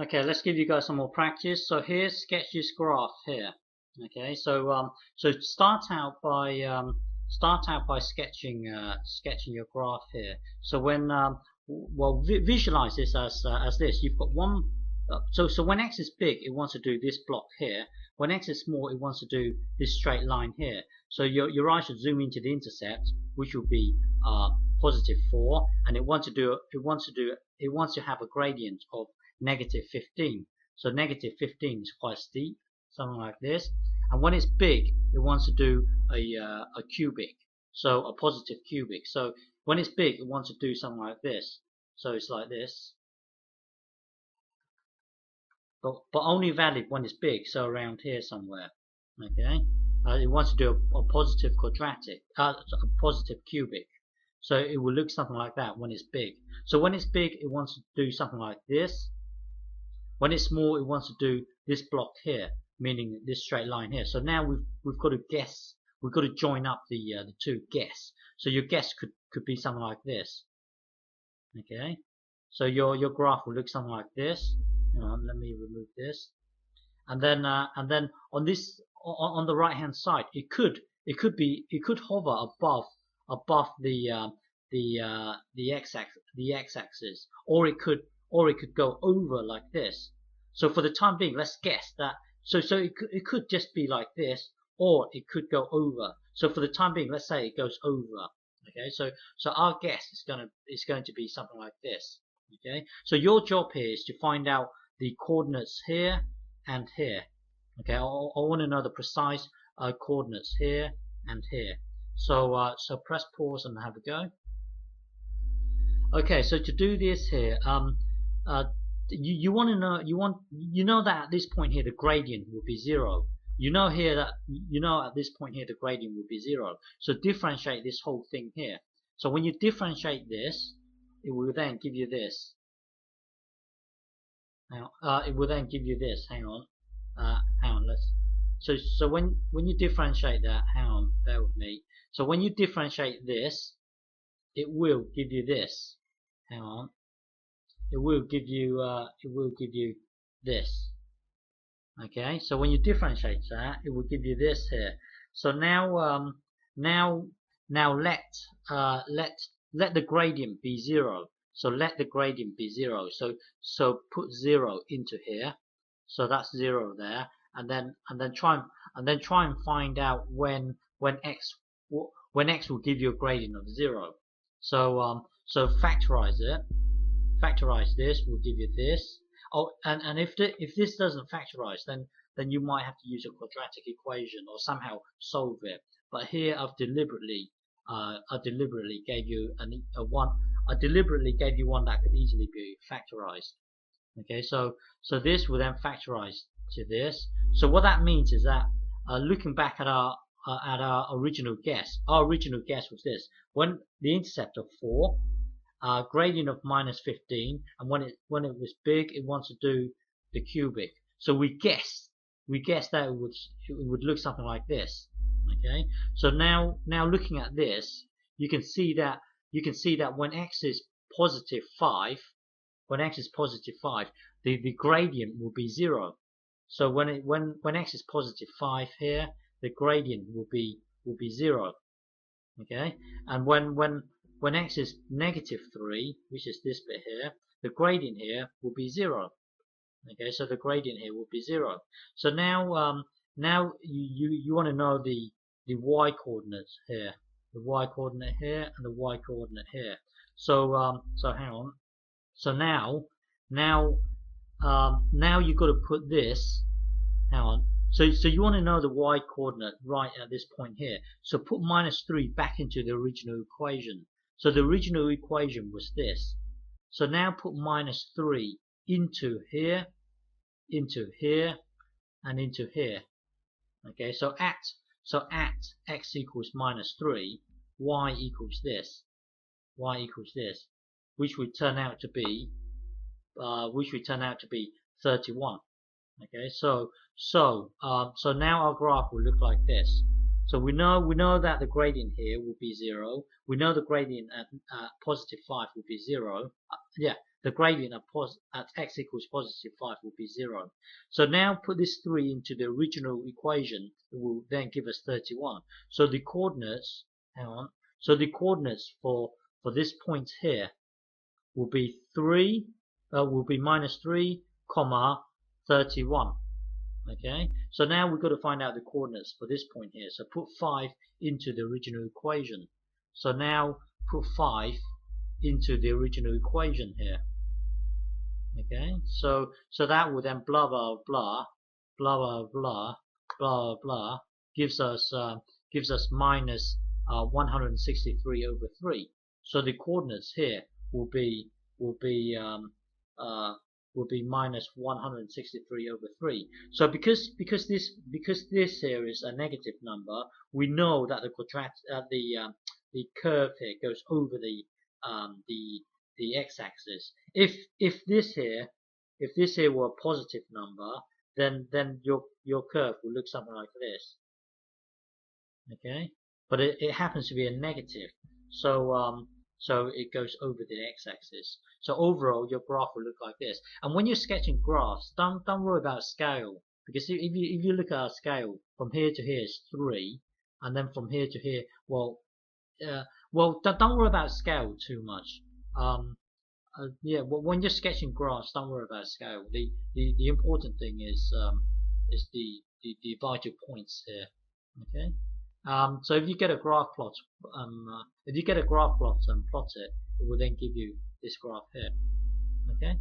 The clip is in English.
Okay, let's give you guys some more practice. So here's sketch this graph here. Okay, so start out by sketching your graph here. So when well, visualize this as this. You've got one. So when x is big, it wants to do this block here. When x is small, it wants to do this straight line here. So your eye should zoom into the intercept, which will be +4, and it wants to have a gradient of -15. So -15 is quite steep, something like this. And when it's big, it wants to do a cubic, so a positive cubic. So when it's big, it wants to do something like this. So it's like this, but only valid when it's big. So around here somewhere. Okay, it wants to do a positive quadratic, a positive cubic. So it will look something like that when it's big. So when it's big, it wants to do something like this. When it's small, it wants to do this block here, meaning this straight line here. So now we've got to guess. We've got to join up the two guess. So your guess could be something like this. Okay. So your graph will look something like this. Let me remove this. And then on this on the right hand side, it could hover above the x-axis, or it could go over like this. So for the time being, let's guess that. So it could just be like this, or it could go over. So for the time being, let's say it goes over. Okay, so our guess is going to be something like this. Okay, so your job here is to find out the coordinates here and here. Okay, I want to know the precise coordinates here and here. So press pause and have a go. Okay, so to do this here, you want to know you know that at this point here the gradient will be 0. You know at this point here the gradient will be 0. So differentiate this whole thing here. So when you differentiate this, it will then give you this. It will then give you this. Hang on. So when you differentiate that, hang on, bear with me. So when you differentiate this, it will give you this. Hang on. It will give you this. Okay. So when you differentiate that, it will give you this here. So now let the gradient be 0. So let the gradient be 0. So put 0 into here. So that's 0 there, and then try and find out when x will give you a gradient of 0. So factorize it. Factorize this will give you this. Oh, and if this doesn't factorize, then you might have to use a quadratic equation or somehow solve it. But here I've deliberately gave you I deliberately gave you one that could easily be factorized. Okay, so this will then factorize to this. So what that means is that looking back at our original guess, was this: when the intercept of 4, gradient of -15, and when it was big, it wants to do the cubic. So we guessed that it would look something like this. Okay, so now looking at this, you can see that when x is +5, the gradient will be 0. So when x is +5 here, the gradient will be 0. Okay, and when x is -3, which is this bit here, the gradient here will be 0. Okay, so the gradient here will be 0. So now you want to know the y coordinates here, the y coordinate here and the y coordinate here. So hang on. So now you've got to put this. Hang on. So you want to know the y coordinate right at this point here. So put -3 back into the original equation. So the original equation was this. So now put -3 into here, and into here. Okay. So at x equals -3, y equals this. Which would turn out to be 31. Okay, so now our graph will look like this. So we know that the gradient here will be 0. We know the gradient at +5 will be 0. the gradient at x equals positive 5 will be 0. So now put this 3 into the original equation. It will then give us 31. So the coordinates, hang on, so the coordinates for this point here will be minus 3, comma 31. Okay, so now we've got to find out the coordinates for this point here. So put 5 into the original equation. So now put 5 into the original equation here. Okay, so that will then blah blah blah blah blah blah blah blah gives us minus 163 over 3. So the coordinates here will be minus 163 over 3. So because this here is a negative number, we know that the curve here goes over the x-axis. If this here were a positive number, then your curve will look something like this. Okay, but it happens to be a negative, so it goes over the x-axis. So overall, your graph will look like this. And when you're sketching graphs, don't worry about scale, because if you look at our scale, from here to here is 3, and then from here to here, well, don't worry about scale too much. Yeah, well, when you're sketching graphs, don't worry about scale. The important thing is the vital points here. Okay. So if you get a graph plot, and plot it, it will then give you this graph here. Okay.